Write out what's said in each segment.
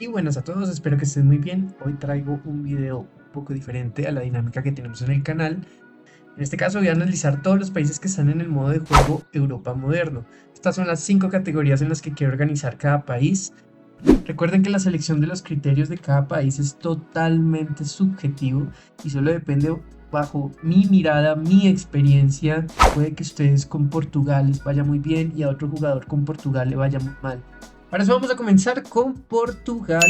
Y buenas a todos, espero que estén muy bien. Hoy traigo un video un poco diferente a la dinámica que tenemos en el canal. En este caso voy a analizar todos los países que están en el modo de juego Europa Moderno. Estas son las 5 categorías en las que quiero organizar cada país. Recuerden que la selección de los criterios de cada país es totalmente subjetivo y solo depende bajo mi mirada, mi experiencia. Puede que ustedes con Portugal les vaya muy bien y a otro jugador con Portugal le vaya muy mal. Para eso vamos a comenzar con Portugal.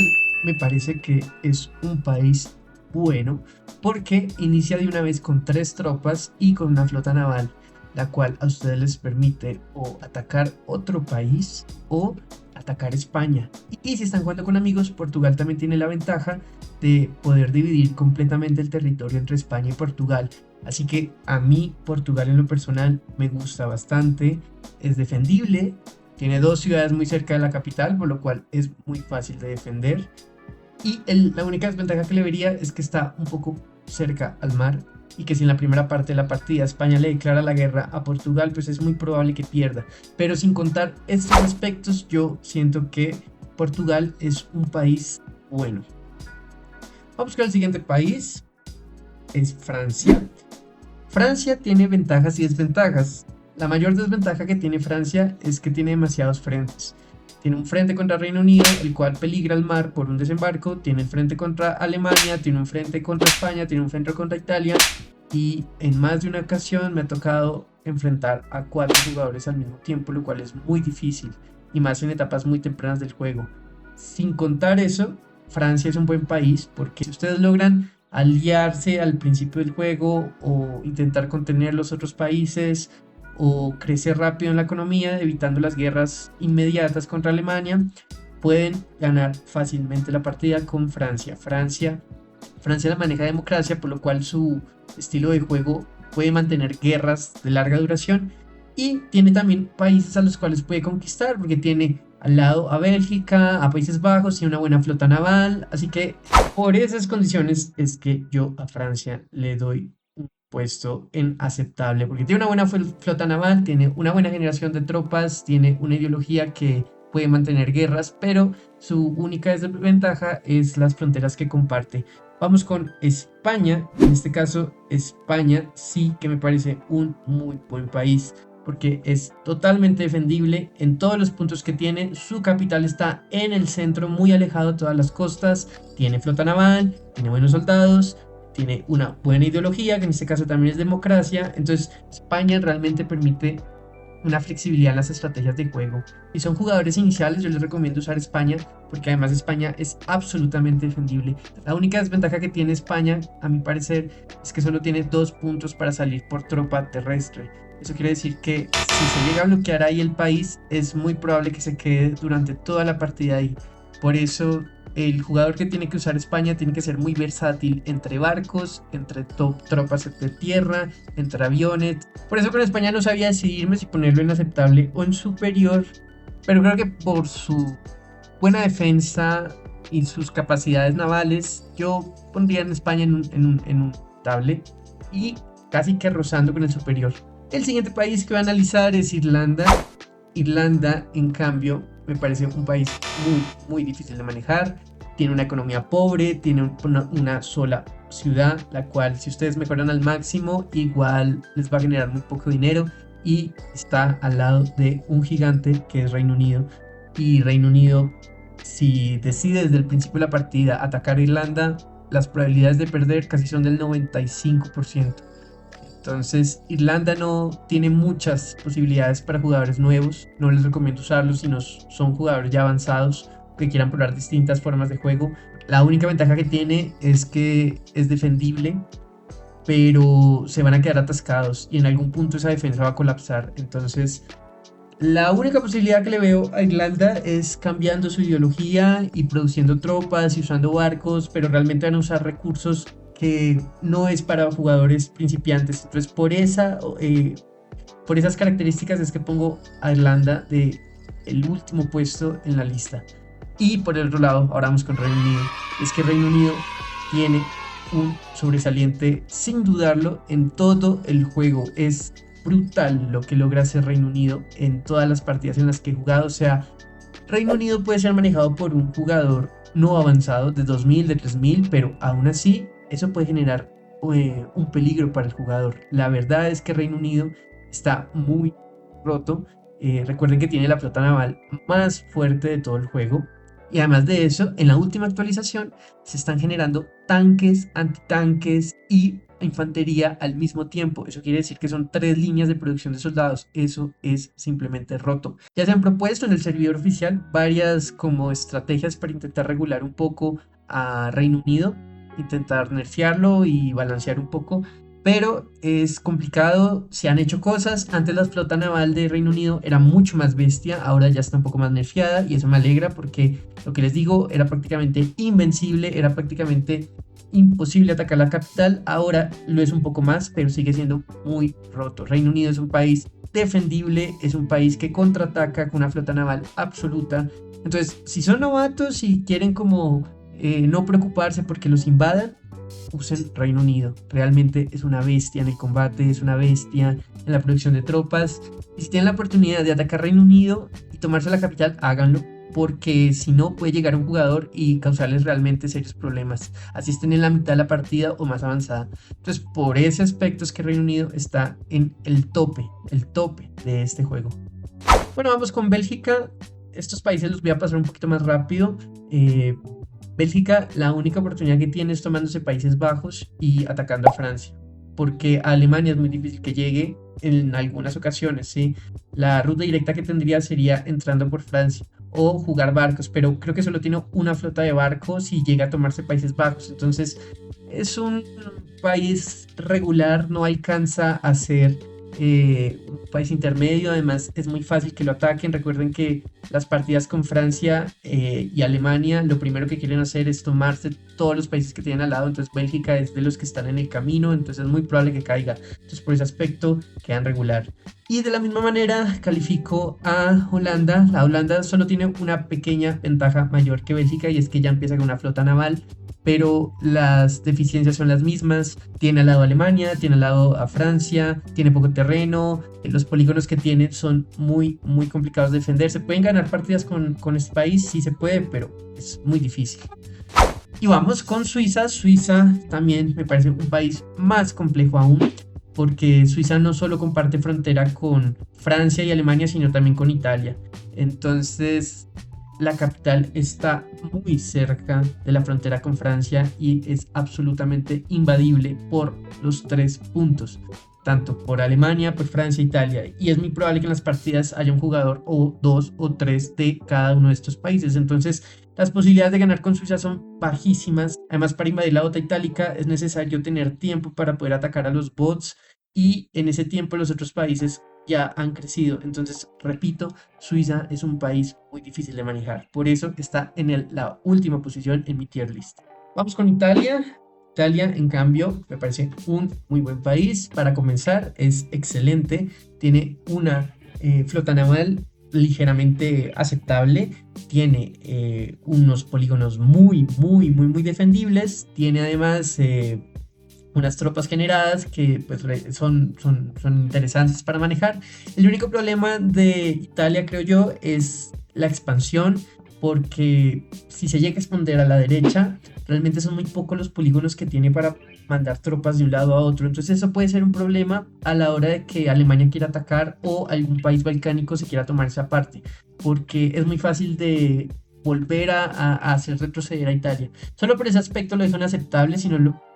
Me parece que es un país bueno porque inicia de una vez con 3 tropas y con una flota naval, la cual a ustedes les permite o atacar otro país o atacar España. Y si están jugando con amigos, Portugal también tiene la ventaja de poder dividir completamente el territorio entre España y Portugal. Así que a mí Portugal en lo personal me gusta bastante, es defendible, tiene 2 ciudades muy cerca de la capital, por lo cual es muy fácil de defender. Y la única desventaja que le vería es que está un poco cerca al mar y que si en la primera parte de la partida España le declara la guerra a Portugal, pues es muy probable que pierda. Pero sin contar estos aspectos, yo siento que Portugal es un país bueno. Vamos con el siguiente país, es Francia. Francia tiene ventajas y desventajas. La mayor desventaja que tiene Francia es que tiene demasiados frentes. Tiene un frente contra Reino Unido, el cual peligra el mar por un desembarco. Tiene el frente contra Alemania, tiene un frente contra España, tiene un frente contra Italia. Y en más de una ocasión me ha tocado enfrentar a 4 jugadores al mismo tiempo, lo cual es muy difícil. Y más en etapas muy tempranas del juego. Sin contar eso, Francia es un buen país porque si ustedes logran aliarse al principio del juego o intentar contener los otros países o crecer rápido en la economía evitando las guerras inmediatas contra Alemania, pueden ganar fácilmente la partida con Francia. Francia la maneja democracia, por lo cual su estilo de juego puede mantener guerras de larga duración y tiene también países a los cuales puede conquistar porque tiene al lado a Bélgica, a Países Bajos y una buena flota naval, así que por esas condiciones es que yo a Francia le doy un puesto en aceptable, porque tiene una buena flota naval, tiene una buena generación de tropas, tiene una ideología que puede mantener guerras, pero su única desventaja es las fronteras que comparte. Vamos con España, en este caso España sí que me parece un muy buen país porque es totalmente defendible en todos los puntos que tiene. Su capital está en el centro, muy alejado de todas las costas. Tiene flota naval, tiene buenos soldados, tiene una buena ideología, que en este caso también es democracia. Entonces, España realmente permite una flexibilidad en las estrategias de juego. Si son jugadores iniciales, yo les recomiendo usar España, porque además España es absolutamente defendible. La única desventaja que tiene España, a mi parecer, es que solo tiene 2 puntos para salir por tropa terrestre. Eso quiere decir que si se llega a bloquear ahí el país, es muy probable que se quede durante toda la partida ahí. Por eso el jugador que tiene que usar España tiene que ser muy versátil entre barcos, entre tropas de tierra, entre aviones. Por eso con España no sabía decidirme si ponerlo en aceptable o en superior, pero creo que por su buena defensa y sus capacidades navales, yo pondría en España en un tablet y casi que rozando con el superior. El siguiente país que voy a analizar es Irlanda. Irlanda, en cambio, me parece un país muy difícil de manejar. Tiene una economía pobre, tiene una sola ciudad, la cual si ustedes mejoran al máximo, igual les va a generar muy poco dinero. Y está al lado de un gigante que es Reino Unido. Y Reino Unido, si decide desde el principio de la partida atacar a Irlanda, las probabilidades de perder casi son del 95%. Entonces, Irlanda no tiene muchas posibilidades para jugadores nuevos. No les recomiendo usarlos si no son jugadores ya avanzados que quieran probar distintas formas de juego. La única ventaja que tiene es que es defendible, pero se van a quedar atascados y en algún punto esa defensa va a colapsar. Entonces, la única posibilidad que le veo a Irlanda es cambiando su ideología y produciendo tropas y usando barcos, pero realmente van a usar recursos que no es para jugadores principiantes. Entonces, por esas características es que pongo a Irlanda de el último puesto en la lista. Y por el otro lado, ahora vamos con Reino Unido. Es que Reino Unido tiene un sobresaliente sin dudarlo en todo el juego. Es brutal lo que logra hacer Reino Unido en todas las partidas en las que he jugado. O sea, Reino Unido puede ser manejado por un jugador no avanzado de 2000, de 3000, pero aún así eso puede generar un peligro para el jugador. La verdad es que Reino Unido está muy roto. Recuerden que tiene la flota naval más fuerte de todo el juego. Y además de eso, en la última actualización se están generando tanques, antitanques y infantería al mismo tiempo. Eso quiere decir que son 3 líneas de producción de soldados. Eso es simplemente roto. Ya se han propuesto en el servidor oficial varias como estrategias para intentar regular un poco a Reino Unido, intentar nerfearlo y balancear un poco, pero es complicado. Se han hecho cosas. Antes la flota naval de Reino Unido era mucho más bestia, ahora ya está un poco más nerfeada y eso me alegra porque lo que les digo era prácticamente invencible, era prácticamente imposible atacar la capital. Ahora lo es un poco más, pero sigue siendo muy roto. Reino Unido es un país defendible, es un país que contraataca con una flota naval absoluta. Entonces, si son novatos y quieren como no preocuparse porque los invadan, usen Reino Unido. Realmente es una bestia en el combate, es una bestia en la producción de tropas. Y si tienen la oportunidad de atacar Reino Unido y tomarse la capital, háganlo, porque si no puede llegar un jugador y causarles realmente serios problemas, así estén en la mitad de la partida o más avanzada. Entonces, por ese aspecto es que Reino Unido está en el tope de este juego. Bueno, vamos con Bélgica. Estos países los voy a pasar un poquito más rápido. Bélgica, la única oportunidad que tiene es tomándose Países Bajos y atacando a Francia, porque a Alemania es muy difícil que llegue en algunas ocasiones, ¿sí? La ruta directa que tendría sería entrando por Francia o jugar barcos, pero creo que solo tiene una flota de barcos y llega a tomarse Países Bajos. Entonces es un país regular, no alcanza a ser un país intermedio. Además es muy fácil que lo ataquen. Recuerden que las partidas con Francia y Alemania lo primero que quieren hacer es tomarse todos los países que tienen al lado. Entonces Bélgica es de los que están en el camino, entonces es muy probable que caiga. Entonces por ese aspecto quedan regular. Y de la misma manera califico a Holanda. La Holanda solo tiene una pequeña ventaja mayor que Bélgica, y es que ya empieza con una flota naval, pero las deficiencias son las mismas. Tiene al lado a Alemania, tiene al lado a Francia, tiene poco terreno, los polígonos que tiene son muy complicados de defender. Se pueden ganar partidas con este país, sí se puede, pero es muy difícil. Y vamos con Suiza. Suiza también me parece un país más complejo aún, porque Suiza no solo comparte frontera con Francia y Alemania, sino también con Italia. Entonces la capital está muy cerca de la frontera con Francia y es absolutamente invadible por los 3 puntos, tanto por Alemania, por Francia e Italia. Y es muy probable que en las partidas haya un jugador o 2 o 3 de cada uno de estos países. Entonces las posibilidades de ganar con Suiza son bajísimas. Además, para invadir la bota itálica es necesario tener tiempo para poder atacar a los bots, y en ese tiempo los otros países ya han crecido. Entonces, repito, Suiza es un país muy difícil de manejar. Por eso está en la última posición en mi tier list. Vamos con Italia. Italia, en cambio, me parece un muy buen país. Para comenzar, es excelente. Tiene una flota naval ligeramente aceptable. Tiene unos polígonos muy defendibles. Tiene además unas tropas generadas que pues son interesantes para manejar. El único problema de Italia, creo yo, es la expansión, porque si se llega a expandir a la derecha, realmente son muy pocos los polígonos que tiene para mandar tropas de un lado a otro. Entonces eso puede ser un problema a la hora de que Alemania quiera atacar o algún país balcánico se quiera tomar esa parte, porque es muy fácil de volver a hacer retroceder a Italia. Solo por ese aspecto lo dejo inaceptable,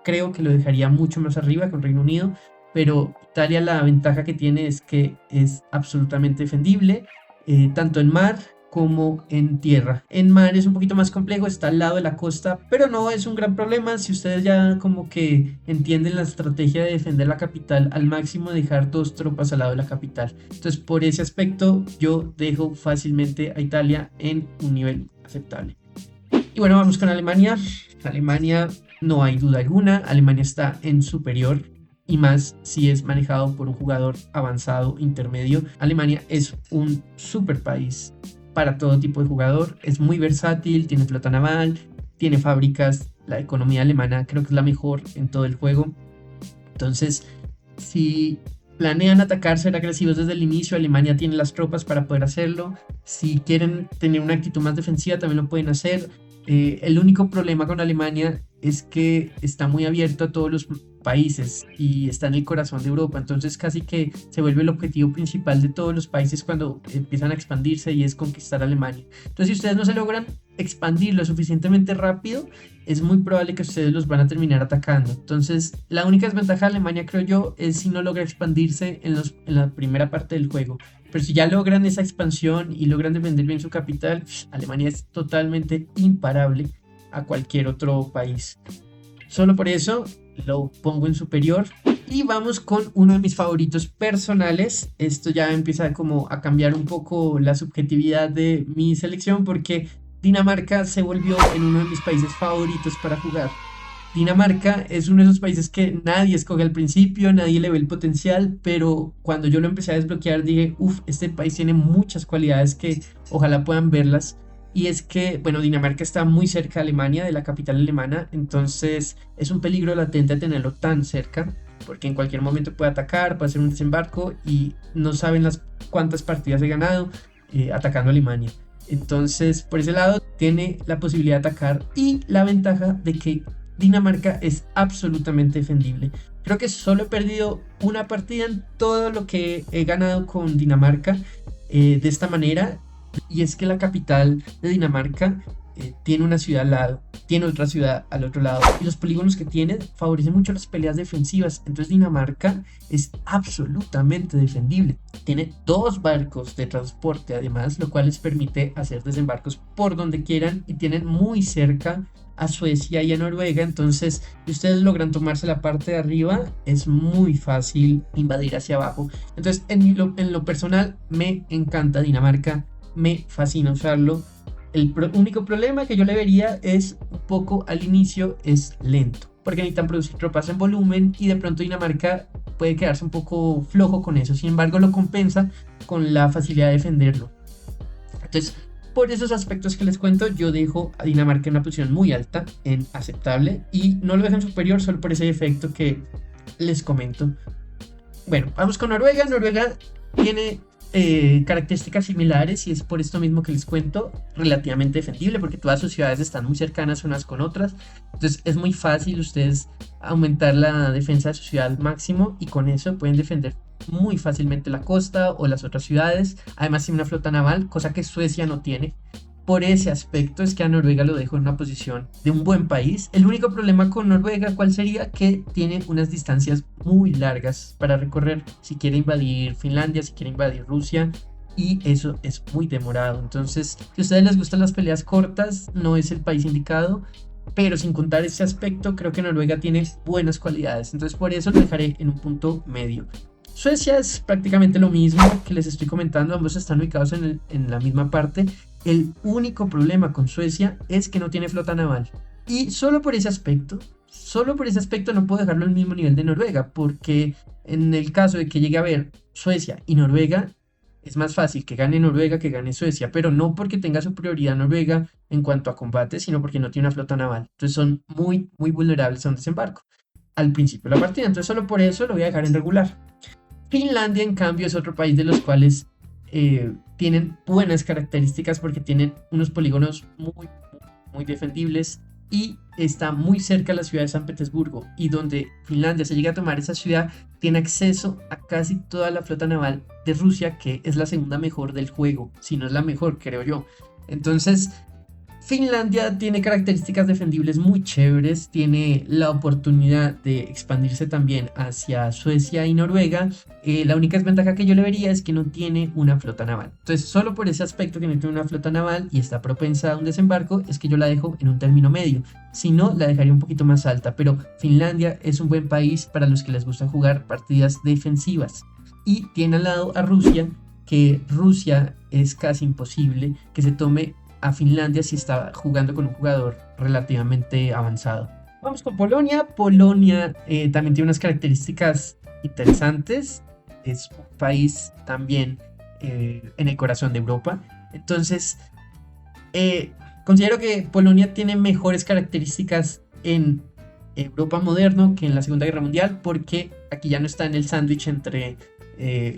creo que lo dejaría mucho más arriba con Reino Unido. Pero Italia, la ventaja que tiene es que es absolutamente defendible, tanto en mar como en tierra. En mar es un poquito más complejo, está al lado de la costa, pero no es un gran problema si ustedes ya como que entienden la estrategia de defender la capital al máximo, dejar 2 tropas al lado de la capital. Entonces por ese aspecto yo dejo fácilmente a Italia en un nivel aceptable. Y bueno, vamos con Alemania. Alemania, no hay duda alguna, Alemania está en superior, y más si es manejado por un jugador avanzado intermedio. Alemania es un super país para todo tipo de jugador, es muy versátil, tiene flota naval, tiene fábricas. La economía alemana creo que es la mejor en todo el juego. Entonces, si planean atacar, ser agresivos desde el inicio, Alemania tiene las tropas para poder hacerlo. Si quieren tener una actitud más defensiva, también lo pueden hacer. El único problema con Alemania es que está muy abierto a todos los países y está en el corazón de Europa, entonces casi que se vuelve el objetivo principal de todos los países cuando empiezan a expandirse y es conquistar Alemania. Entonces si ustedes no se logran expandir lo suficientemente rápido, es muy probable que ustedes los van a terminar atacando. Entonces la única desventaja de Alemania, creo yo, es si no logra expandirse en la primera parte del juego. Pero si ya logran esa expansión y logran defender bien su capital, Alemania es totalmente imparable a cualquier otro país. Solo por eso lo pongo en superior. Y vamos con uno de mis favoritos personales. Esto ya empieza como a cambiar un poco la subjetividad de mi selección porque Dinamarca se volvió en uno de mis países favoritos para jugar. Dinamarca es uno de esos países que nadie escoge al principio, nadie le ve el potencial, pero cuando yo lo empecé a desbloquear dije, uff, este país tiene muchas cualidades que ojalá puedan verlas. Y es que, bueno, Dinamarca está muy cerca de Alemania, de la capital alemana, entonces es un peligro latente tenerlo tan cerca, porque en cualquier momento puede atacar, puede hacer un desembarco y no saben las cuántas partidas he ganado atacando a Alemania. Entonces, por ese lado, tiene la posibilidad de atacar y la ventaja de que Dinamarca es absolutamente defendible. Creo que solo he perdido una partida en todo lo que he ganado con Dinamarca de esta manera. Y es que la capital de Dinamarca tiene una ciudad al lado, tiene otra ciudad al otro lado. Y los polígonos que tiene favorecen mucho las peleas defensivas. Entonces Dinamarca es absolutamente defendible. Tiene 2 barcos de transporte además, lo cual les permite hacer desembarcos por donde quieran. Y tienen muy cerca a Suecia y a Noruega, entonces si ustedes logran tomarse la parte de arriba es muy fácil invadir hacia abajo. Entonces en lo personal me encanta Dinamarca, me fascina usarlo. Único problema que yo le vería es un poco al inicio es lento, porque necesitan producir tropas en volumen y de pronto Dinamarca puede quedarse un poco flojo con eso, sin embargo lo compensa con la facilidad de defenderlo. Entonces por esos aspectos que les cuento, yo dejo a Dinamarca en una posición muy alta, en aceptable, y no lo dejo en superior solo por ese efecto que les comento. Bueno, vamos con Noruega. Noruega tiene características similares y es por esto mismo que les cuento, relativamente defendible porque todas sus ciudades están muy cercanas unas con otras, entonces es muy fácil ustedes aumentar la defensa de su ciudad al máximo y con eso pueden defender muy fácilmente la costa o las otras ciudades. Además tiene una flota naval, cosa que Suecia no tiene. Por ese aspecto es que a Noruega lo dejo en una posición de un buen país. El único problema con Noruega, ¿cuál sería? Que tiene unas distancias muy largas para recorrer. Si quiere invadir Finlandia, si quiere invadir Rusia, y eso es muy demorado. Entonces, si a ustedes les gustan las peleas cortas, no es el país indicado. Pero sin contar ese aspecto, creo que Noruega tiene buenas cualidades. Entonces, por eso lo dejaré en un punto medio. Suecia es prácticamente lo mismo que les estoy comentando, ambos están ubicados en la misma parte. El único problema con Suecia es que no tiene flota naval. Y solo por ese aspecto no puedo dejarlo al mismo nivel de Noruega, porque en el caso de que llegue a ver Suecia y Noruega, es más fácil que gane Noruega que gane Suecia, pero no porque tenga superioridad Noruega en cuanto a combate, sino porque no tiene una flota naval. Entonces son muy, muy vulnerables a un desembarco al principio de la partida. Entonces solo por eso lo voy a dejar en regular. Finlandia, en cambio, es otro país de los cuales tienen buenas características porque tienen unos polígonos muy, muy defendibles y está muy cerca de la ciudad de San Petersburgo, y donde Finlandia se llega a tomar esa ciudad, tiene acceso a casi toda la flota naval de Rusia, que es la segunda mejor del juego, si no es la mejor, creo yo. Entonces Finlandia tiene características defendibles muy chéveres, tiene la oportunidad de expandirse también hacia Suecia y Noruega. La única desventaja que yo le vería es que no tiene una flota naval. Entonces, solo por ese aspecto que no tiene una flota naval y está propensa a un desembarco, es que yo la dejo en un término medio. Si no, la dejaría un poquito más alta, pero Finlandia es un buen país para los que les gusta jugar partidas defensivas. Y tiene al lado a Rusia, que Rusia es casi imposible que se tome a Finlandia si está jugando con un jugador relativamente avanzado. Vamos con Polonia. Polonia también tiene unas características interesantes. Es un país también en el corazón de Europa. Entonces, considero que Polonia tiene mejores características en Europa moderno que en la Segunda Guerra Mundial, porque aquí ya no está en el sándwich entre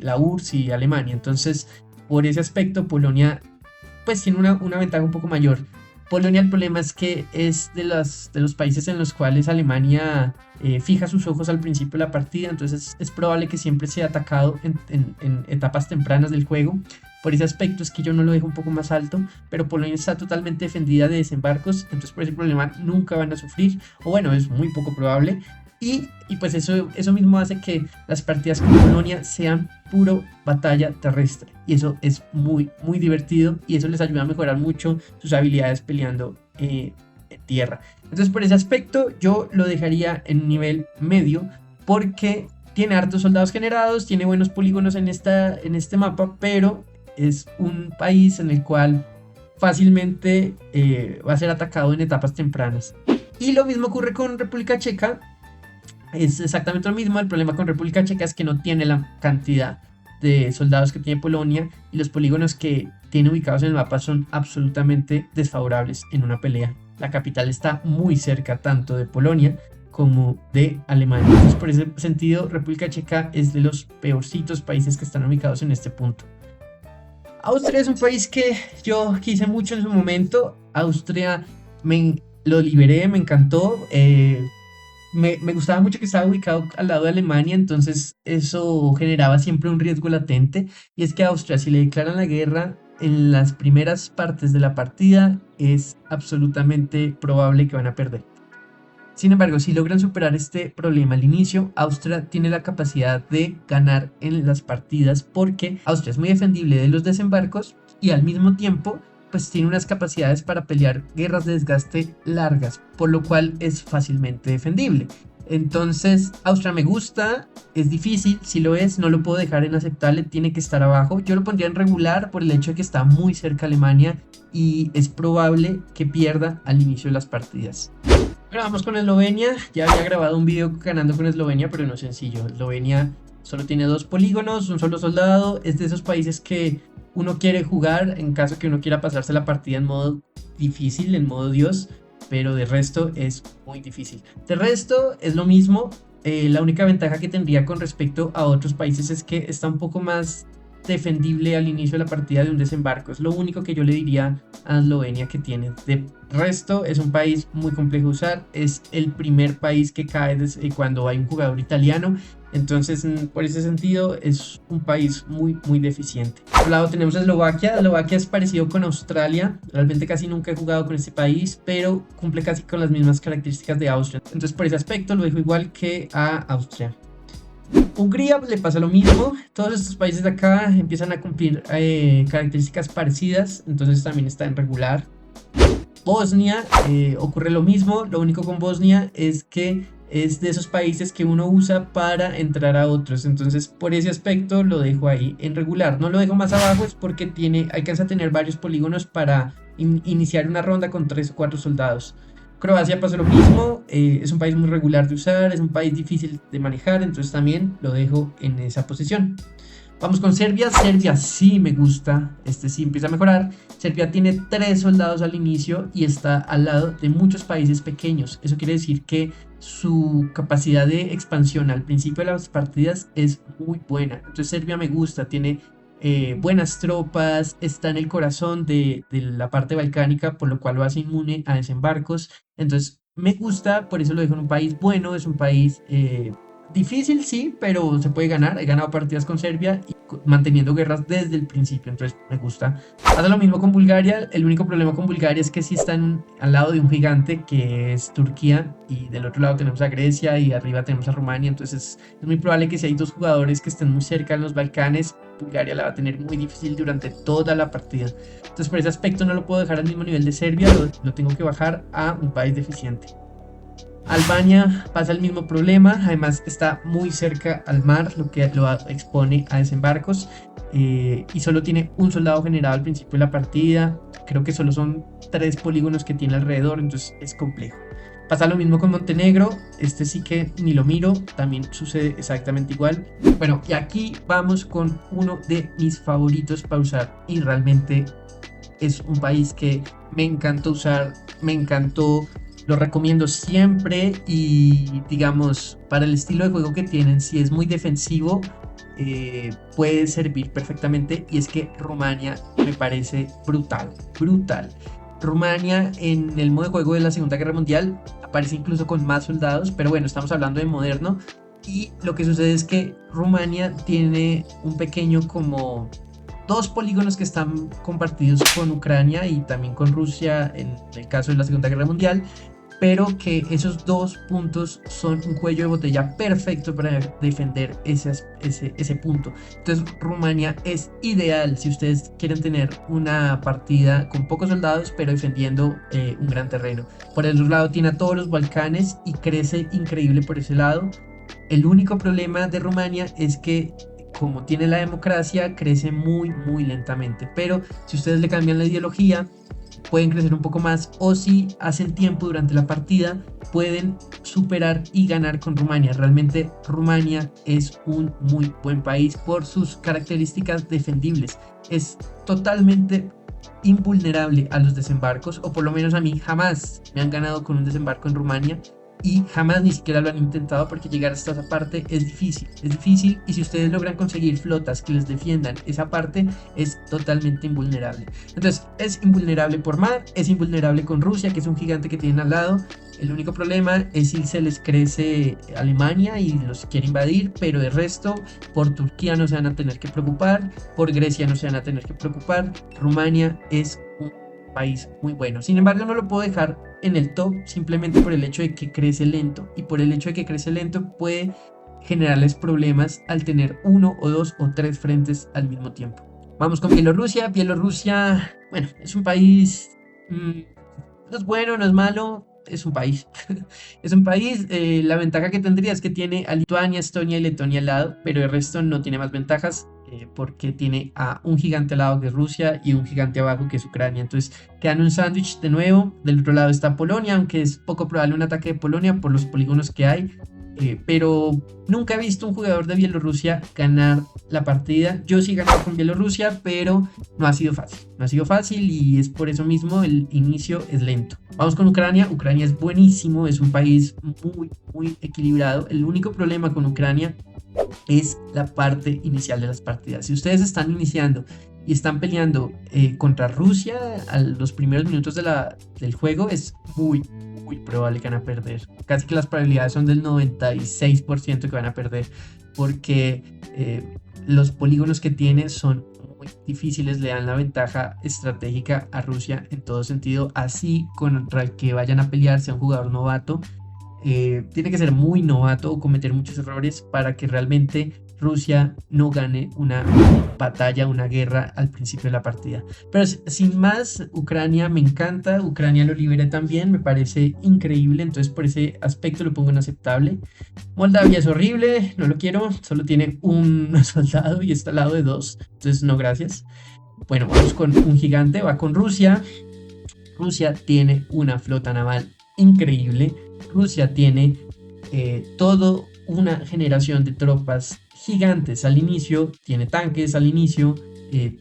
la URSS y Alemania. Entonces, por ese aspecto, Polonia pues tiene una ventaja un poco mayor. Polonia, el problema es que es de los países en los cuales Alemania fija sus ojos al principio de la partida, entonces es probable que siempre sea atacado en etapas tempranas del juego. Por ese aspecto es que yo no lo dejo un poco más alto, pero Polonia está totalmente defendida de desembarcos, entonces por ese problema nunca van a sufrir, o bueno, es muy poco probable. Y pues eso mismo hace que las partidas con Polonia sean puro batalla terrestre. Y eso es muy divertido y eso les ayuda a mejorar mucho sus habilidades peleando en tierra. Entonces por ese aspecto yo lo dejaría en nivel medio porque tiene hartos soldados generados, tiene buenos polígonos en este mapa, pero es un país en el cual fácilmente va a ser atacado en etapas tempranas. Y lo mismo ocurre con República Checa. Es exactamente lo mismo. El problema con República Checa es que no tiene la cantidad de soldados que tiene Polonia y los polígonos que tiene ubicados en el mapa son absolutamente desfavorables en una pelea. La capital está muy cerca tanto de Polonia como de Alemania. Entonces, por ese sentido, República Checa es de los peorcitos países que están ubicados en este punto. Austria es un país que yo quise mucho en su momento. Austria lo liberé, me encantó. Me gustaba mucho que estaba ubicado al lado de Alemania, entonces eso generaba siempre un riesgo latente. Y es que a Austria, si le declaran la guerra en las primeras partes de la partida, es absolutamente probable que van a perder. Sin embargo, si logran superar este problema al inicio, Austria tiene la capacidad de ganar en las partidas porque Austria es muy defendible de los desembarcos y al mismo tiempo pues tiene unas capacidades para pelear guerras de desgaste largas, por lo cual es fácilmente defendible. Entonces, Austria me gusta, es difícil, si lo es, no lo puedo dejar en aceptable, tiene que estar abajo. Yo lo pondría en regular por el hecho de que está muy cerca a Alemania y es probable que pierda al inicio de las partidas. Bueno, vamos con Eslovenia. Ya había grabado un video ganando con Eslovenia, pero no es sencillo. Eslovenia solo tiene 2 polígonos, un solo soldado. Es de esos países que uno quiere jugar en caso que uno quiera pasarse la partida en modo difícil, en modo Dios, pero de resto es muy difícil. De resto es lo mismo. La única ventaja que tendría con respecto a otros países es que está un poco más defendible al inicio de la partida de un desembarco. Es lo único que yo le diría a Eslovenia que tiene. De resto es un país muy complejo de usar. Es el primer país que cae cuando hay un jugador italiano. Entonces, por ese sentido, es un país muy deficiente. Por otro lado tenemos a Eslovaquia. Eslovaquia es parecido con Australia. Realmente casi nunca he jugado con este país, pero cumple casi con las mismas características de Austria. Entonces, por ese aspecto lo dejo igual que a Austria. Hungría le pasa lo mismo. Todos estos países de acá empiezan a cumplir características parecidas, entonces también está en regular. Bosnia ocurre lo mismo. Lo único con Bosnia es que es de esos países que uno usa para entrar a otros, entonces por ese aspecto lo dejo ahí en regular. No lo dejo más abajo es porque alcanza a tener varios polígonos para iniciar una ronda con 3 o 4 soldados. Croacia pasa lo mismo, es un país muy regular de usar, es un país difícil de manejar, entonces también lo dejo en esa posición. Vamos con Serbia. Serbia sí me gusta, este sí empieza a mejorar. Serbia tiene 3 soldados al inicio y está al lado de muchos países pequeños. Eso quiere decir que su capacidad de expansión al principio de las partidas es muy buena. Entonces Serbia me gusta, tiene buenas tropas, está en el corazón de la parte balcánica, por lo cual lo hace inmune a desembarcos. Entonces me gusta, por eso lo dejo en un país bueno, es un país difícil, sí, pero se puede ganar. He ganado partidas con Serbia y manteniendo guerras desde el principio, entonces me gusta. Pasa lo mismo con Bulgaria. El único problema con Bulgaria es que sí están al lado de un gigante que es Turquía y del otro lado tenemos a Grecia y arriba tenemos a Rumania, entonces es muy probable que si hay 2 jugadores que estén muy cerca en los Balcanes, Bulgaria la va a tener muy difícil durante toda la partida. Entonces por ese aspecto no lo puedo dejar al mismo nivel de Serbia, lo tengo que bajar a un país deficiente. Albania pasa el mismo problema, además está muy cerca al mar, lo que lo expone a desembarcos, y solo tiene un soldado generado al principio de la partida. Creo que solo son 3 polígonos que tiene alrededor, entonces es complejo. Pasa lo mismo con Montenegro, este sí que ni lo miro, también sucede exactamente igual. Bueno, y aquí vamos con uno de mis favoritos para usar y realmente es un país que me encantó usar, me encantó. Lo recomiendo siempre y digamos, para el estilo de juego que tienen, si es muy defensivo, puede servir perfectamente. Y es que Rumania me parece brutal. Rumania en el modo de juego de la Segunda Guerra Mundial aparece incluso con más soldados, pero bueno, estamos hablando de moderno. Y lo que sucede es que Rumania tiene un pequeño como dos polígonos que están compartidos con Ucrania y también con Rusia en el caso de la Segunda Guerra Mundial, pero que esos dos puntos son un cuello de botella perfecto para defender ese punto. Entonces Rumania es ideal si ustedes quieren tener una partida con pocos soldados pero defendiendo un gran terreno. Por el otro lado tiene a todos los Balcanes y crece increíble por ese lado. El único problema de Rumania es que como tiene la democracia crece muy lentamente, pero si ustedes le cambian la ideología pueden crecer un poco más, o si hacen tiempo durante la partida pueden superar y ganar con Rumania. Realmente Rumania es un muy buen país por sus características defendibles, es totalmente invulnerable a los desembarcos, o por lo menos a mí jamás me han ganado con un desembarco en Rumania y jamás ni siquiera lo han intentado, porque llegar hasta esa parte es difícil, y si ustedes logran conseguir flotas que les defiendan esa parte es totalmente invulnerable. Entonces es invulnerable por mar, es invulnerable con Rusia, que es un gigante que tienen al lado. El único problema es si se les crece Alemania y los quiere invadir, pero de resto por Turquía no se van a tener que preocupar, por Grecia no se van a tener que preocupar. Rumania es un país muy bueno. Sin embargo, no lo puedo dejar en el top simplemente por el hecho de que crece lento, y por el hecho de que crece lento puede generarles problemas al tener uno o dos o tres frentes al mismo tiempo. Vamos con Bielorrusia. Bielorrusia, bueno, es un país, no es bueno, no es malo, es un país. Es un país, la ventaja que tendría es que tiene a Lituania, Estonia y Letonia al lado, pero el resto no tiene más ventajas, porque tiene a un gigante al lado que es Rusia y un gigante abajo que es Ucrania. Entonces quedan un sándwich de nuevo. Del otro lado está Polonia, aunque es poco probable un ataque de Polonia por los polígonos que hay. Pero nunca he visto un jugador de Bielorrusia ganar la partida. Yo sí he ganado con Bielorrusia, pero no ha sido fácil. No ha sido fácil y es por eso mismo el inicio es lento. Vamos con Ucrania. Ucrania es buenísimo, es un país muy equilibrado. El único problema con Ucrania es la parte inicial de las partidas. Si ustedes están iniciando y están peleando contra Rusia a los primeros minutos del juego, es muy probable que van a perder. Casi que las probabilidades son del 96% que van a perder, porque los polígonos que tiene son muy difíciles, le dan la ventaja estratégica a Rusia en todo sentido. Así contra el que vayan a pelear sea un jugador novato, tiene que ser muy novato o cometer muchos errores para que realmente Rusia no gane una batalla, una guerra al principio de la partida. Pero sin más, Ucrania me encanta, Ucrania lo liberé también, me parece increíble, entonces por ese aspecto lo pongo en aceptable. Moldavia es horrible, no lo quiero, solo tiene un soldado y está al lado de dos, entonces no gracias. Bueno, vamos con un gigante, va con Rusia. Rusia tiene una flota naval increíble. Rusia tiene toda una generación de tropas gigantes al inicio, tiene tanques al inicio,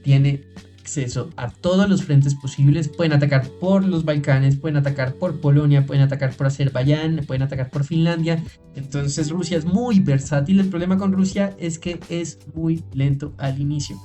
tiene acceso a todos los frentes posibles. Pueden atacar por los Balcanes, pueden atacar por Polonia, pueden atacar por Azerbaiyán, pueden atacar por Finlandia. Entonces Rusia es muy versátil. El problema con Rusia es que es muy lento al inicio,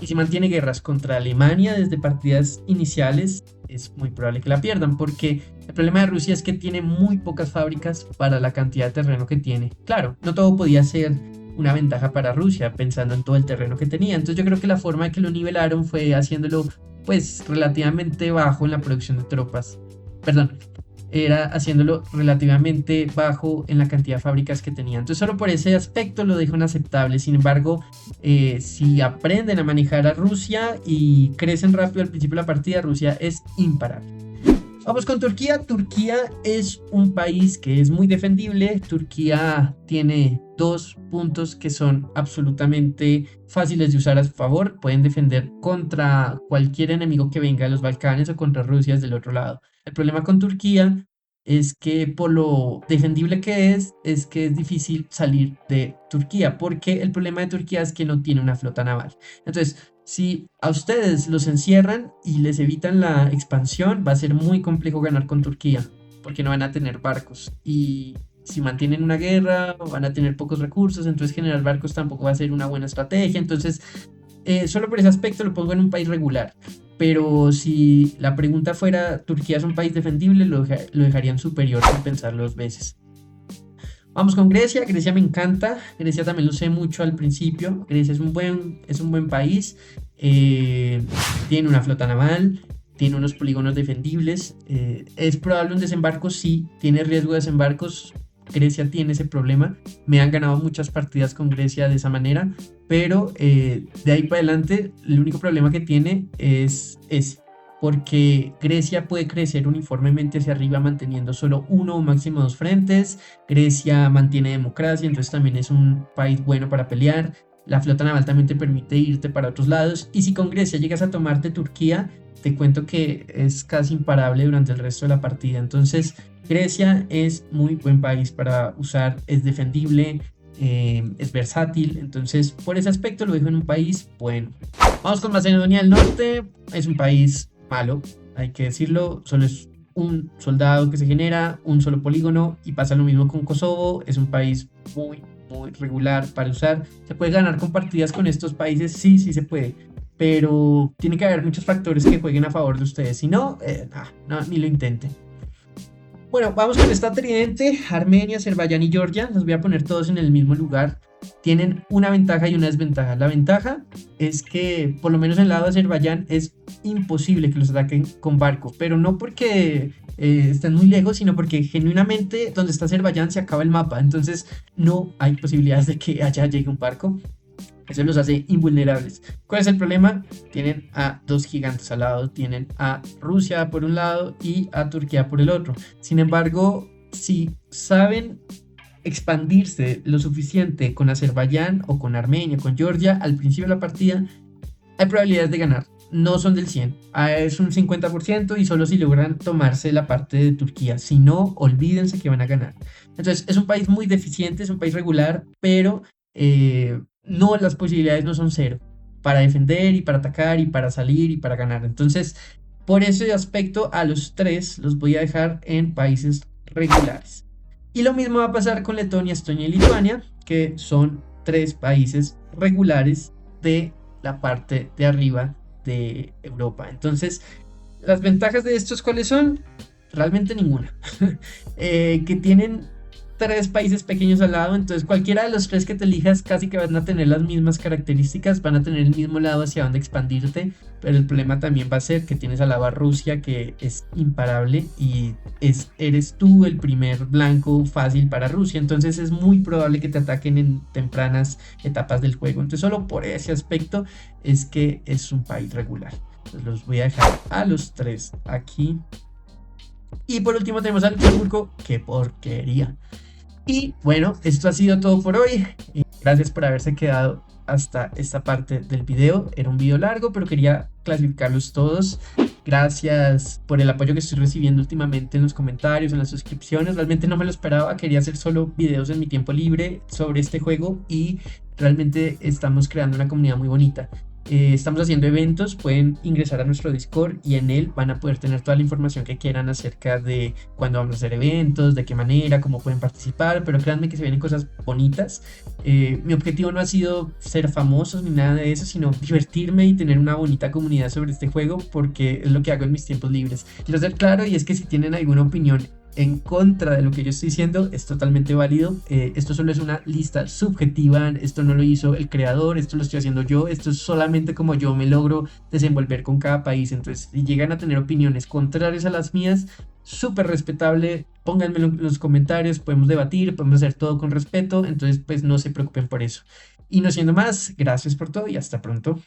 y si mantiene guerras contra Alemania desde partidas iniciales es muy probable que la pierdan, porque el problema de Rusia es que tiene muy pocas fábricas para la cantidad de terreno que tiene. Claro, no todo podía ser una ventaja para Rusia pensando en todo el terreno que tenía. Entonces yo creo que la forma de que lo nivelaron fue haciéndolo pues relativamente bajo en la producción de tropas. Perdón, era haciéndolo relativamente bajo en la cantidad de fábricas que tenía. Entonces solo por ese aspecto lo dejo inaceptable. Sin embargo, si aprenden a manejar a Rusia y crecen rápido al principio de la partida, Rusia es imparable. Vamos con Turquía. Turquía es un país que es muy defendible. Turquía tiene dos puntos que son absolutamente fáciles de usar a su favor. Pueden defender contra cualquier enemigo que venga de los Balcanes o contra Rusia desde el otro lado. El problema con Turquía es que por lo defendible que es que es difícil salir de Turquía, porque el problema de Turquía es que no tiene una flota naval. Entonces, si a ustedes los encierran y les evitan la expansión, va a ser muy complejo ganar con Turquía, porque no van a tener barcos. Y si mantienen una guerra, van a tener pocos recursos, entonces generar barcos tampoco va a ser una buena estrategia. Entonces, solo por ese aspecto lo pongo en un país regular. pero si la pregunta fuera, ¿Turquía es un país defendible? Lo dejarían superior sin pensarlo dos veces. Vamos con Grecia. Grecia me encanta. Grecia también lo sé mucho al principio. Grecia es un buen país. eh, Tiene una flota naval. Tiene unos polígonos defendibles. ¿Es probable un desembarco? Sí. ¿Tiene riesgo de desembarcos? Grecia tiene ese problema. Me han ganado muchas partidas con Grecia de esa manera. Pero de ahí para adelante, el único problema que tiene es ese, porque Grecia puede crecer uniformemente hacia arriba manteniendo solo uno o máximo dos frentes. Grecia mantiene democracia, entonces también es un país bueno para pelear. La flota naval también te permite irte para otros lados. Y si con Grecia llegas a tomarte Turquía, te cuento que es casi imparable durante el resto de la partida. Entonces, Grecia es muy buen país para usar, es defendible, es versátil. Entonces, por ese aspecto lo dejo en un país bueno. Vamos con Macedonia del Norte. Es un país malo, hay que decirlo. Solo es un soldado que se genera, un solo polígono, y pasa lo mismo con Kosovo. Es un país muy regular para usar. ¿Se puede ganar con partidas con estos países? Sí, sí se puede. Pero tiene que haber muchos factores que jueguen a favor de ustedes. Si no, no, ni lo intenten. Bueno, vamos con esta tridente: Armenia, Azerbaiyán y Georgia. Los voy a poner todos en el mismo lugar. Tienen una ventaja y una desventaja. La ventaja es que, por lo menos en el lado de Azerbaiyán, es imposible que los ataquen con barco, pero no porque estén muy lejos, sino porque genuinamente donde está Azerbaiyán se acaba el mapa, entonces no hay posibilidades de que allá llegue un barco. Eso los hace invulnerables. ¿Cuál es el problema? Tienen a dos gigantes al lado. Tienen a Rusia por un lado y a Turquía por el otro. Sin embargo, si saben expandirse lo suficiente con Azerbaiyán o con Armenia, con Georgia, al principio de la partida, hay probabilidades de ganar. No son del 100, es un 50%, y solo si logran tomarse la parte de Turquía. Si no, olvídense que van a ganar. Entonces, es un país muy deficiente, es un país regular, pero no, las posibilidades no son cero para defender y para atacar y para salir y para ganar. Entonces, por ese aspecto, a los tres los voy a dejar en países regulares. Y lo mismo va a pasar con Letonia, Estonia y Lituania, que son tres países regulares de la parte de arriba de Europa. Entonces, las ventajas de estos, ¿cuáles son? Realmente ninguna. Que tienen tres países pequeños al lado, entonces cualquiera de los tres que te elijas casi que van a tener las mismas características, van a tener el mismo lado hacia donde expandirte, pero el problema también va a ser que tienes al lado a Rusia, que es imparable, y eres tú el primer blanco fácil para Rusia, entonces es muy probable que te ataquen en tempranas etapas del juego. Entonces solo por ese aspecto es que es un país regular. Entonces los voy a dejar a los tres aquí. Y por último tenemos a Luxemburgo. ¡Qué porquería! Y bueno, esto ha sido todo por hoy. Gracias por haberse quedado hasta esta parte del video. Era un video largo, pero quería clasificarlos todos. Gracias por el apoyo que estoy recibiendo últimamente en los comentarios, en las suscripciones. Realmente no me lo esperaba. Quería hacer solo videos en mi tiempo libre sobre este juego, y realmente estamos creando una comunidad muy bonita. Estamos haciendo eventos, pueden ingresar a nuestro Discord y en él van a poder tener toda la información que quieran acerca de cuándo vamos a hacer eventos, de qué manera, cómo pueden participar, pero créanme que se vienen cosas bonitas. Mi objetivo no ha sido ser famosos ni nada de eso, sino divertirme y tener una bonita comunidad sobre este juego, porque es lo que hago en mis tiempos libres. Quiero ser claro, y es que si tienen alguna opinión en contra de lo que yo estoy diciendo, es totalmente válido. Esto solo es una lista subjetiva, esto no lo hizo el creador, esto lo estoy haciendo yo, esto es solamente como yo me logro desenvolver con cada país. Entonces, si llegan a tener opiniones contrarias a las mías, súper respetable, pónganmelo en los comentarios, podemos debatir, podemos hacer todo con respeto. Entonces, pues no se preocupen por eso. Y no siendo más, gracias por todo y hasta pronto.